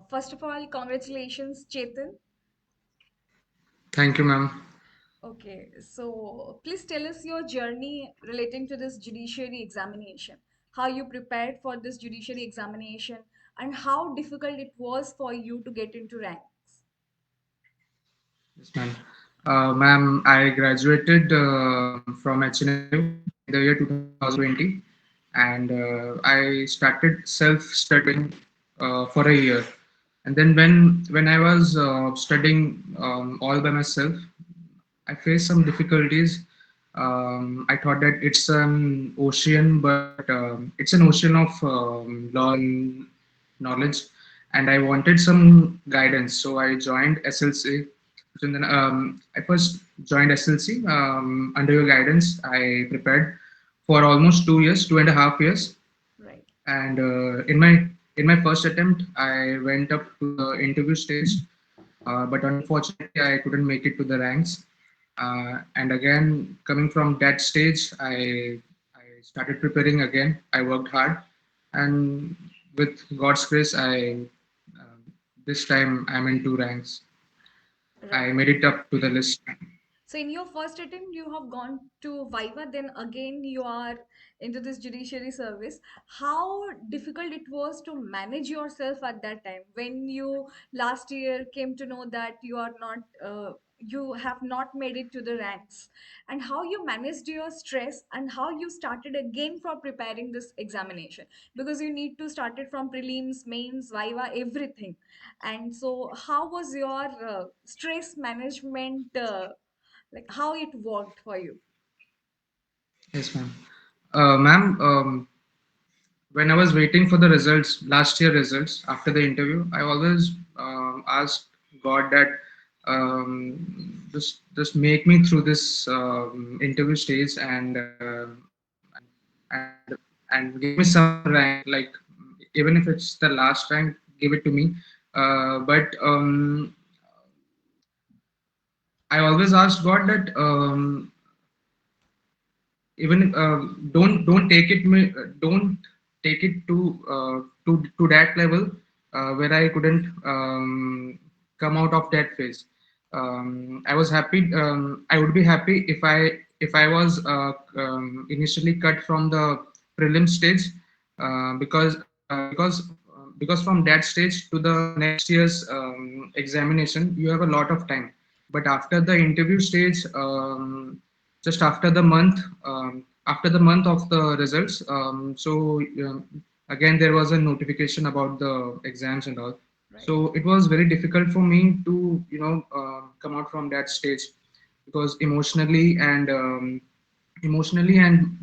First of all, congratulations, Chetan. Thank you, ma'am. Okay, so please tell us your journey relating to this judiciary examination. How you prepared for this judiciary examination and how difficult it was for you to get into ranks. Yes, ma'am. Ma'am, I graduated from HNLU in the year 2020, and I started self-studying for a year. And then when I was studying all by myself, I faced some difficulties. I thought that it's an ocean, but it's an ocean of law and knowledge, and I wanted some guidance. So I joined SLC. So then I first joined SLC. Under your guidance, I prepared for almost 2 years, 2.5 years, Right, and in my first attempt, I went up to the interview stage, but unfortunately, I couldn't make it to the ranks. And again, coming from that stage, I started preparing again. I worked hard, and with God's grace, I this time I'm in two ranks. I right. made it up to the list. So in your first attempt, you have gone to Viva, then again you are into this judiciary service. How difficult it was to manage yourself at that time when you last year came to know that you are not, you have not made it to the ranks, and how you managed your stress and how you started again for preparing this examination because you need to start it from prelims, mains, Viva, everything. And so, how was your stress management? Like how it worked for you. Yes, ma'am. Ma'am, when I was waiting for the results, last year results after the interview, I always asked God that just make me through this interview stage and give me some rank, like even if it's the last rank, give it to me. But I always asked God that even don't take it don't take it to that level where I couldn't come out of that phase. I was happy. I would be happy if I was initially cut from the prelim stage, because from that stage to the next year's examination you have a lot of time. But after the interview stage, just after the month of the results, again there was a notification about the exams and all. Right, So it was very difficult for me to come out from that stage, because emotionally and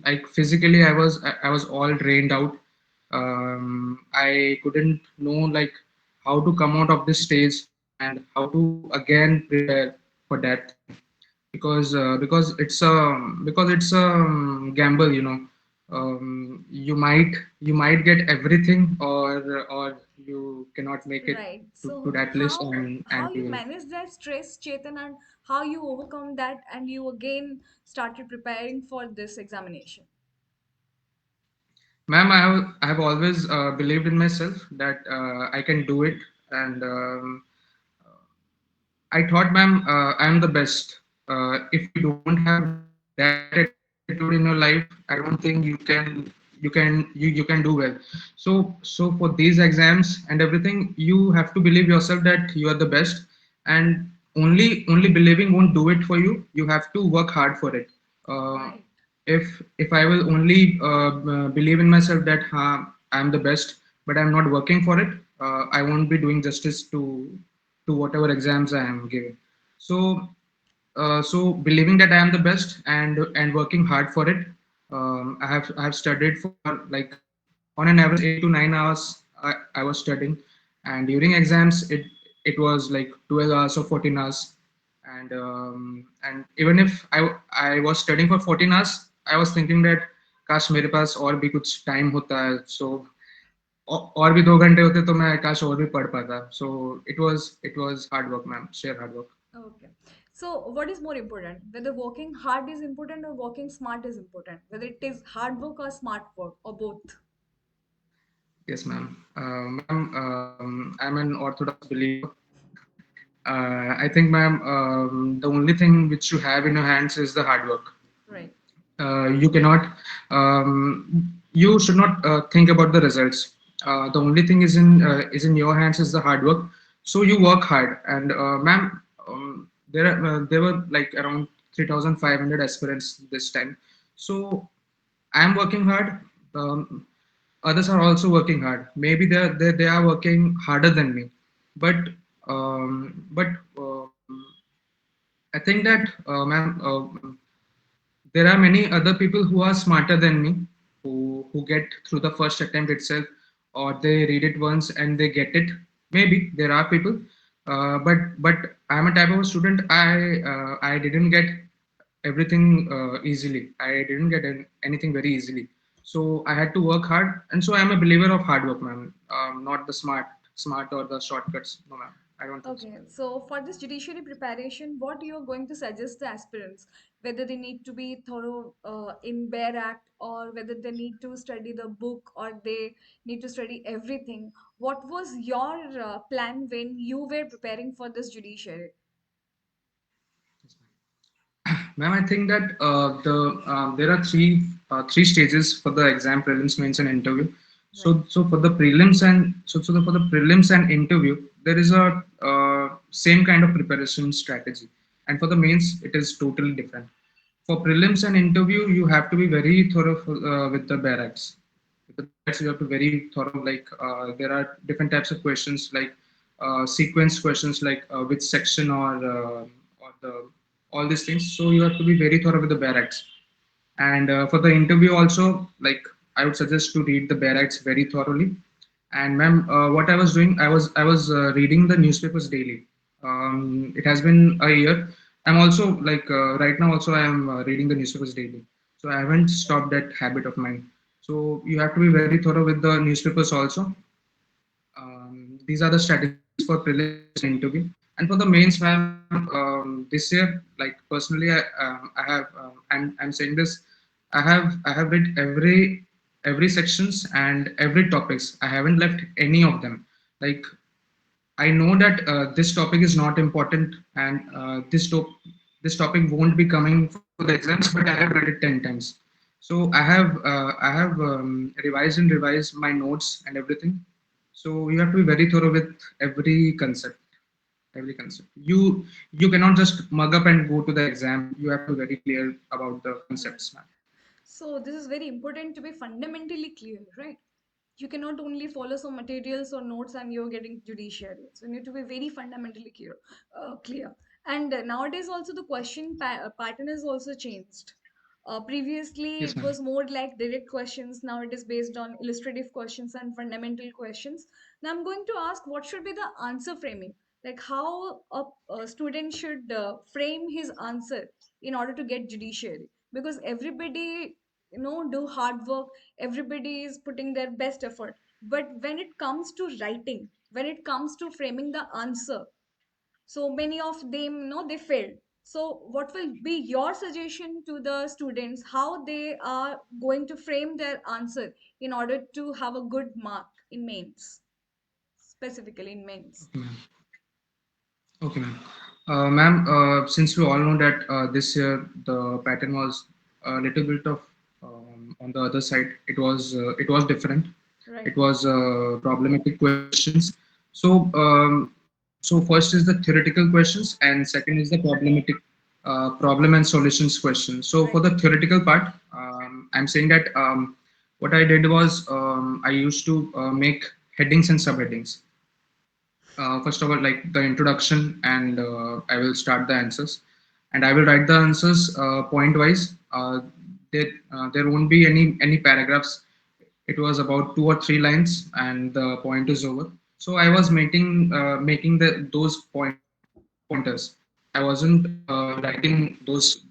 like physically I was all drained out. I couldn't know like how to come out of this stage and how to again prepare for that thing, because it's a gamble, you might get everything, or you cannot make it right. to So that list, and how you you will. manage that stress, Chetan, and how you overcome that, and you again started preparing for this examination. Ma'am, I have always believed in myself that I can do it, and I thought, ma'am, I'm the best. If you don't have that attitude in your life, I don't think you can do well. So for these exams and everything, you have to believe yourself that you are the best, and only believing won't do it for you. You have to work hard for it. Uh, Right, if I will only believe in myself that I'm the best, but I'm not working for it, I won't be doing justice to whatever exams I am giving. So so believing that I am the best and working hard for it, I have studied for like on an average 8 to 9 hours. I was studying, and during exams it was like 12 hours or 14 hours, and even if I was studying for 14 hours, I was thinking that काश मेरे पास और भी कुछ time होता है, so और भी 2 घंटे होते तो मैं काश और भी पढ़ पाता. So it was hard work, ma'am, sheer hard work. okay. So what is more important, whether working hard is important or working smart is important, whether it is hard work or smart work or both? Yes, ma'am. Ma'am, I'm an Orthodox believer. I think, ma'am, the only thing which you have in your hands is the hard work. Right. You cannot, you should not think about the results. The only thing is in your hands is the hard work. So you work hard, and ma'am, there were like around 3,500 aspirants this time. So I am working hard. Um, Others are also working hard. Maybe they are working harder than me, but but I think that, ma'am, there are many other people who are smarter than me, who get through the first attempt itself, or they read it once and they get it. Maybe there are people, but I'm a type of student. I didn't get everything easily. I didn't get anything very easily. So I had to work hard, and so I'm a believer of hard work, ma'am. Not the smart or the shortcuts. No, ma'am. I don't think so. Okay, so for this judiciary preparation, what you're going to suggest the aspirants, whether they need to be thorough in bare act, or whether they need to study the book, or they need to study everything. What was your plan when you were preparing for this judiciary? Ma'am, I think that there are three stages for the exam: prelims, mains, and interview. Right. So for the prelims and for the prelims and interview, there is a same kind of preparation strategy, and for the mains, it is totally different. For prelims and interview, you have to be very thorough with the barracks. With the barracks, you have to be very thorough. Like there are different types of questions, like sequence questions, like which section or the all these things. So you have to be very thorough with the barracks. And for the interview also, like I would suggest to read the barracks very thoroughly. And ma'am, what I was doing, I was reading the newspapers daily. It has been a year. I'm also like right now also I am reading the newspapers daily. So I haven't stopped that habit of mine. So you have to be very thorough with the newspapers also. These are the strategies for prelims and interview. And for the mains, ma'am, this year, like personally, I have, I'm saying this, I have read every sections and every topics. I haven't left any of them. Like I know that this topic is not important, and this topic won't be coming for the exams, but I have read it 10 times. So I have revised my notes and everything. So you have to be very thorough with every concept. Every concept. You cannot just mug up and go to the exam. You have to be very clear about the Right. concepts, man. So this is very important to be fundamentally clear, right? You cannot only follow some materials or notes and you're getting judiciary. So you need to be very fundamentally clear. Clear. And nowadays also the question pattern is also changed. Previously Yes, it ma'am. was more like direct questions. Now it is based on illustrative questions and fundamental questions. Now I'm going to ask what should be the answer framing, like how a student should frame his answer in order to get judiciary, because everybody do hard work, everybody is putting their best effort, but when it comes to writing, when it comes to framing the answer, so many of them they failed. So what will be your suggestion to the students, how they are going to frame their answer in order to have a good mark in mains, specifically in mains? Okay, ma'am. Okay, ma'am. Ma'am, since we all know that this year the pattern was a little bit of on the other side. It was different. Right. It was problematic questions. So first is the theoretical questions, and second is the problematic problem and solutions question. So for Right. the theoretical part, I'm saying that what I did was I used to make headings and subheadings. First of all, like the introduction, and I will start the answers, and I will write the answers point wise. There won't be any paragraphs. It was about 2 or 3 lines, and the point is over. So I was making the those pointers. I wasn't writing those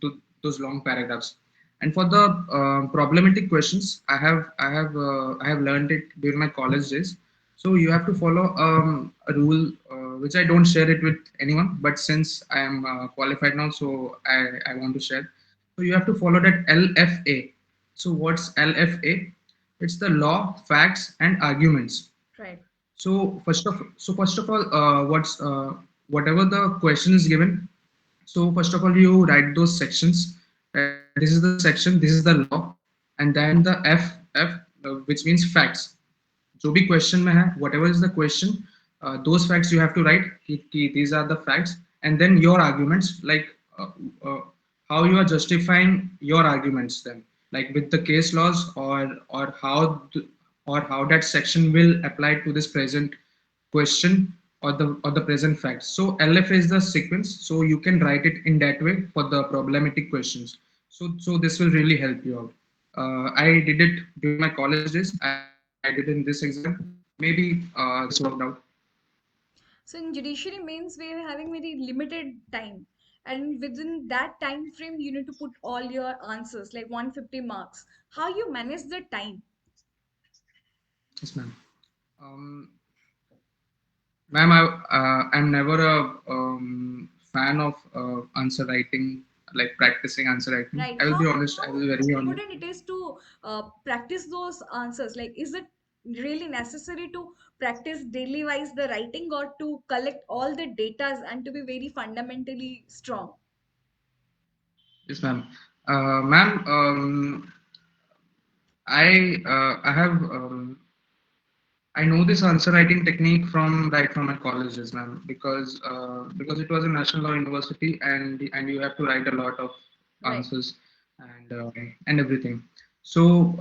long paragraphs. And for the problematic questions, I have learned it during my college days. So you have to follow a rule which I don't share it with anyone, but since I am qualified now, so I want to share. So you have to follow that LFA. So what's LFA? It's the law, facts, and arguments. Right. So first of all, whatever the question is given. So first of all, you write those sections. That this is the section, this is the law, and then the F, which means facts. जो भी question में है, whatever is the question, those facts you have to write कि these are the facts, and then your arguments, like uh, uh, how you are justifying your arguments, then like with the case laws, or how that section will apply to this present question, or the present facts. So LF is the sequence, so you can write it in that way for the problematic questions. So this will really help you out. I did it during my college days. I did in this exam. Maybe this worked out. So in judiciary means we are having very limited time, and within that time frame, you need to put all your answers, like 150 marks. How you manage the time? Yes, ma'am. Um, Ma'am, I'm never a fan of answer writing, like practicing answer writing. Right. I will How be honest. I will be very honest. important it is to practice those answers? Like, is it really necessary to practice daily wise the writing, or to collect all the data and to be very fundamentally strong? Yes, ma'am. Ma'am, I have I know this answer writing technique from right from my colleges, ma'am, because it was a national law university, and you have to write a lot of Right. answers, and everything. So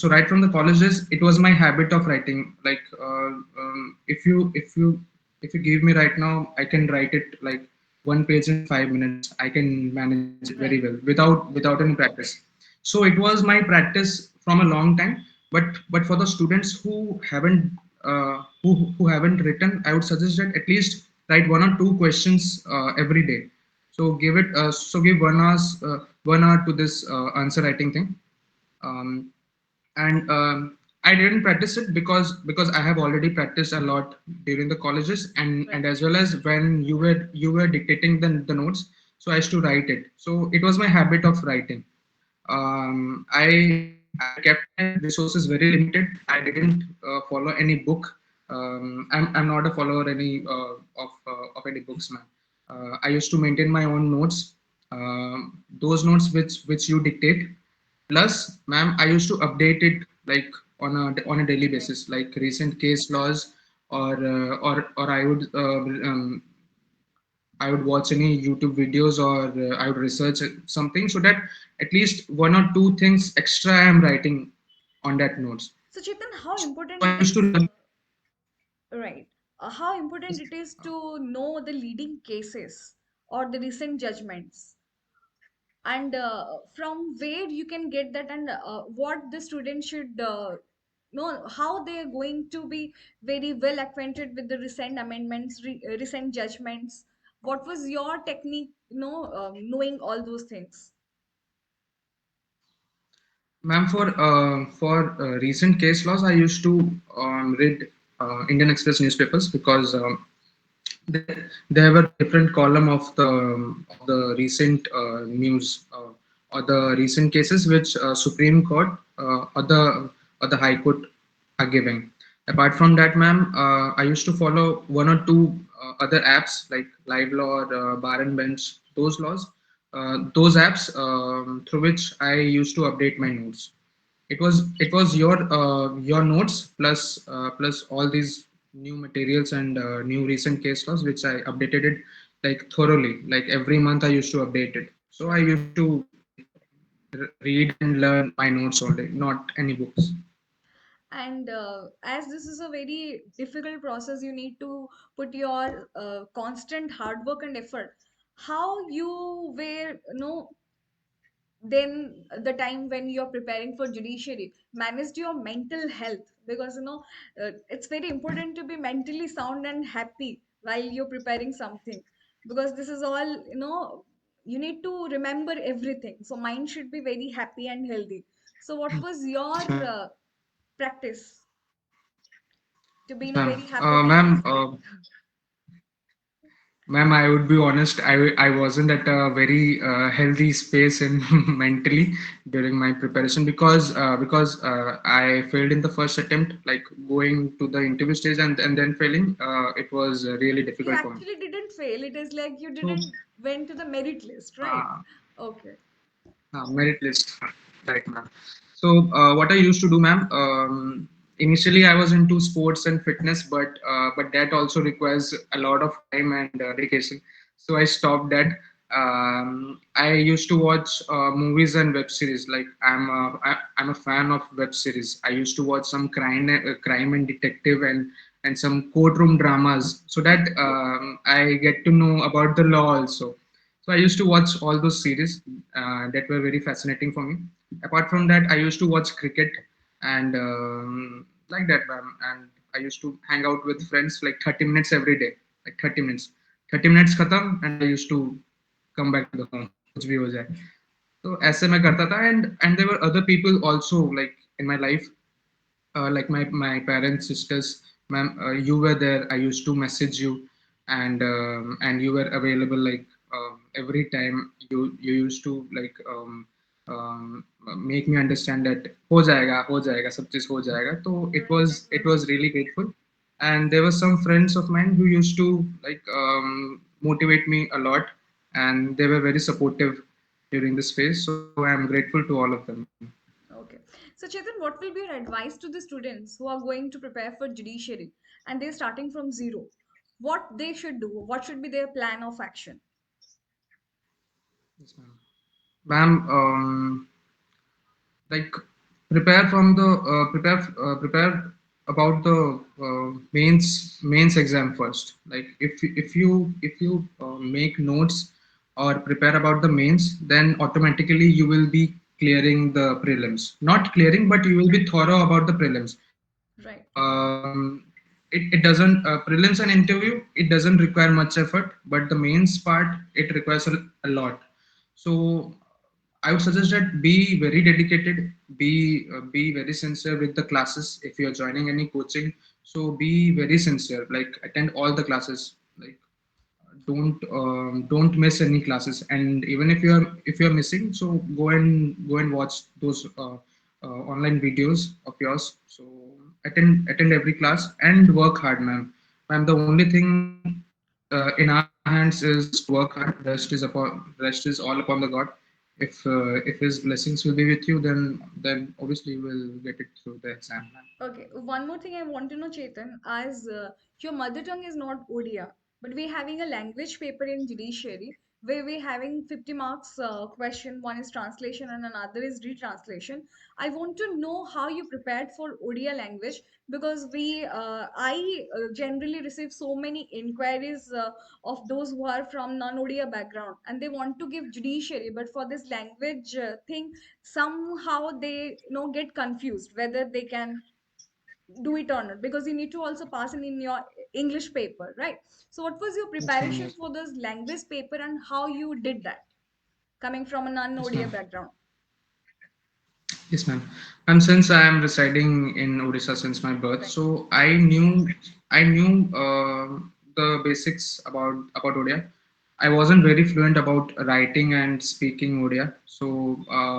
right from the colleges, it was my habit of writing. Like if you give me right now, I can write it like one page in 5 minutes. I can manage it very well Right. without any practice. So it was my practice from a long time. But for the students who haven't written, I would suggest that at least write one or two questions every day. So give 1 hour to this answer writing thing. um, and I didn't practice it because I have already practiced a lot during the colleges, and Right. as well as when you were dictating the notes. So I used to write it. So it was my habit of writing. I kept my resources very limited. I didn't follow any book. I'm not a follower any of any books, man. I used to maintain my own notes. Those notes which you dictate. Plus, ma'am, I used to update it like on a daily Right. basis, like recent case laws, or I would watch any YouTube videos, or I would research something, so that at least one or two things extra I am writing on that notes. So Chetan, So how I used to important it learn. is? Right. How Yes, important it is to know the leading cases or the recent judgments, and from where you can get that, and what the student should know, how they are going to be very well acquainted with the recent amendments, recent judgments. What was your technique, knowing all those things? ma'am. For recent case laws, I used to read Indian Express newspapers, because they have a different column of the recent news, or the recent cases which Supreme Court, or the High Court are giving. Apart from that, ma'am, I used to follow one or two other apps like Live Law, or Bar and Bench. Those apps through which I used to update my notes. It was your notes plus all these new materials, and new recent case laws which I updated it like thoroughly. Like every month I used to update it. So I Right. used to like read and learn my notes all day, not any books. And as this is a very difficult process, you need to put your constant hard work and effort. How you were, then the time when you're preparing for judiciary, managed your mental health, because it's very important to be mentally sound and happy while you're preparing something, because this is all, you need to remember everything, so mind should be very happy and healthy. So what was your Yes, ma'am. practice to be Yes, in a ma'am. very happy mental Ma'am. state? Ma'am, I would be honest, I wasn't at a very healthy space and mentally during my preparation because I failed in the first attempt, like going to the interview stage and then failing. It was really You difficult for me. actually didn't fail. It is like you So, didn't went to the merit list, right? uh, Okay. merit list, right, ma'am. So, what I used to do, ma'am, initially I was into sports and fitness, but that also requires a lot of time and dedication. So I stopped that. I used to watch movies and web series. Like I'm a fan of web series. I used to watch some crime and detective and some courtroom dramas, so that I get to know about the law also. So I used to watch all those series that were very fascinating for me. Apart from that, I used to watch cricket and like that, ma'am. And I used to hang out with friends like 30 minutes every day, like 30 minutes. 30 minutes khatam, and I used to come back to the home. कुछ भी हो जाए. So ऐसे मैं करता था, and there were other people also like in my life, like my parents, sisters. Ma'am, you were there. I used to message you, and you were available like every time. You used to like make me understand that हो जाएगा सब चीज हो जाएगा. So Right, it right. was really grateful. And there were some friends of mine who used to like motivate me a lot, and they were very supportive during this phase. So I'm grateful to all of them, ma'am. Okay. So, Chetan, what will be your advice to the students who are going to prepare for judiciary and they're starting from zero? What they should do? What should be their plan of action? Yes, ma'am. Ma'am, like prepare about the mains exam first. Like if you make notes or prepare about the mains, then automatically you will be clearing the prelims. Not clearing, but you will be thorough about the prelims. Right. It doesn't prelims and interview, it doesn't require much effort, but the mains part, it requires a lot. So I would suggest that be very dedicated, be very sincere with the classes. If you are joining any coaching, so be very sincere. Like attend all the classes. Like don't miss any classes. And even if you're missing, so go and watch those online videos of yours. So attend every class and work hard, ma'am. Ma'am, the only thing in our hands is to work hard. Rest is all upon the God. If His blessings will be with you, then obviously you will get it through the exam, ma'am. Okay, one more thing I want to know, Chetan, as your mother tongue is not Odia, but we're having a language paper in judiciary where we're having 50 marks question. One is translation and another is retranslation. I want to know how you prepared for Odia language because I generally receive so many inquiries of those who are from non-Odia background and they want to give judiciary, but for this language thing, somehow they get confused whether they can do it or not because you need to also pass in your English paper, right? So what was your Yes, ma'am. preparation Yes. for this language paper and how you did that coming from a Yes, non-Odia ma'am. background? Yes, ma'am. And since I am residing in Odisha since my birth, Right. so I knew the basics about Odia. I wasn't very fluent about writing and speaking Odia. So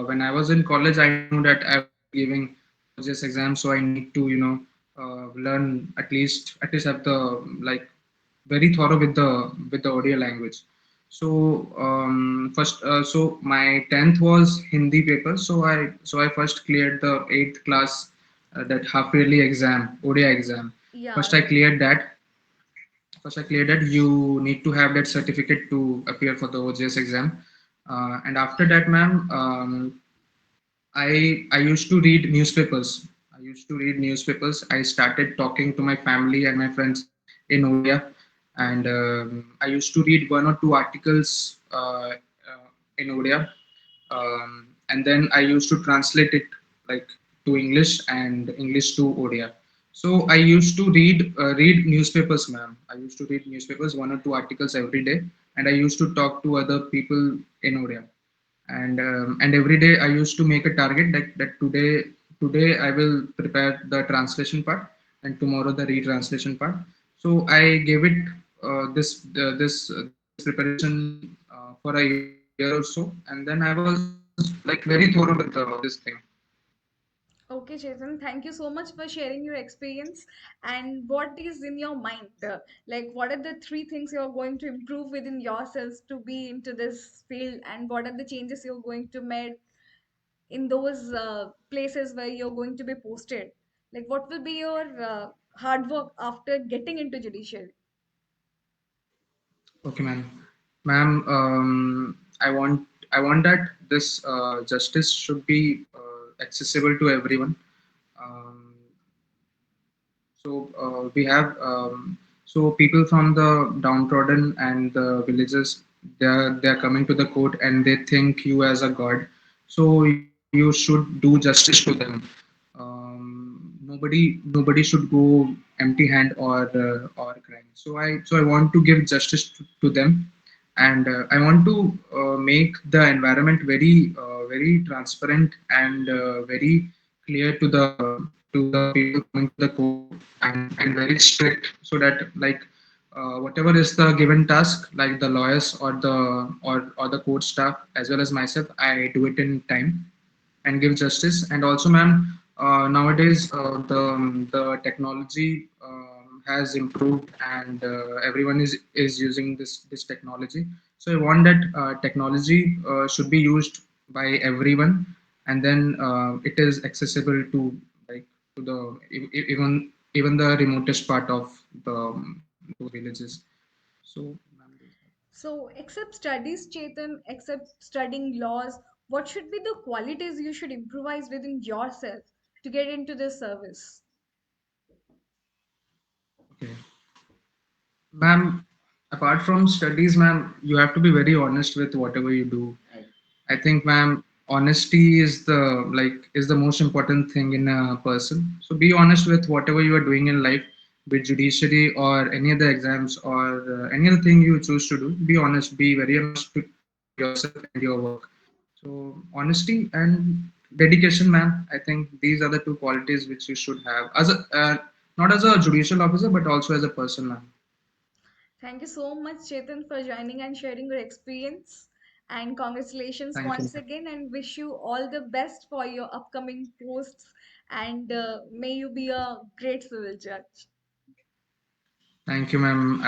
when I was in college, I knew that I will be giving O.J.S exam, so I need to learn at least have the like very thorough with the audio language. So so my 10th was Hindi paper. So I first cleared the 8th class, that half yearly exam, ODI exam. Yeah, First I right. cleared that. First I cleared that. You need to have that certificate to appear for the OJS exam. And after that, ma'am, I used to read newspapers. I used to read newspapers. I started talking to my family and my friends in Odia, and I used to read one or two articles in Odia, and then I used to translate it like to English and English to Odia. So I used to read newspapers, ma'am. I used to read newspapers, one or two articles every day, and I used to talk to other people in Odia. And every day I used to make a target that today I will prepare the translation part, and tomorrow the retranslation part. So I gave it this preparation for a year or so, and then I was like very thorough with this thing. Okay, Chetan, thank you so much for sharing your experience. And what is in your mind? Like, what are the three things you're going to improve within yourselves to be into this field? And what are the changes you're going to make in those places where you're going to be posted? Like, what will be your hard work after getting into judiciary? Okay, ma'am. I want that this justice should be accessible to everyone. Um, we have so people from the downtrodden and the villages, they are coming to the court and they think you as a god. So you should do justice to them. Nobody should go empty hand or crying. So I want to give justice to them, and I want to make the environment very transparent and very clear to the people coming to the court, and very strict, so that like whatever is the given task, like the lawyers or the court staff as well as myself, I do it in time and give justice. And also, ma'am, nowadays the technology has improved, and everyone is using this technology. So I want that technology should be used by everyone, and then it is accessible to like to the even the remotest part of those villages. So, ma'am, So, except studies, Chetan, except studying laws, what should be the qualities you should improvise within yourself to get into this service? okay. Ma'am, apart from studies, ma'am, you have to be very honest with whatever you do. I think, ma'am, honesty is the most important thing in a person. So be honest with whatever you are doing in life, with judiciary or any other exams or any other thing you choose to do. Be honest. Be very honest to yourself and your work. So honesty and dedication, ma'am. I think these are the two qualities which you should have as a not as a judicial officer, but also as a person, ma'am. Thank you so much, Chetan, for joining and sharing your experience. And congratulations Thank you. once again, and wish you all the best for your upcoming posts. And may you be a great civil judge. Thank you, ma'am.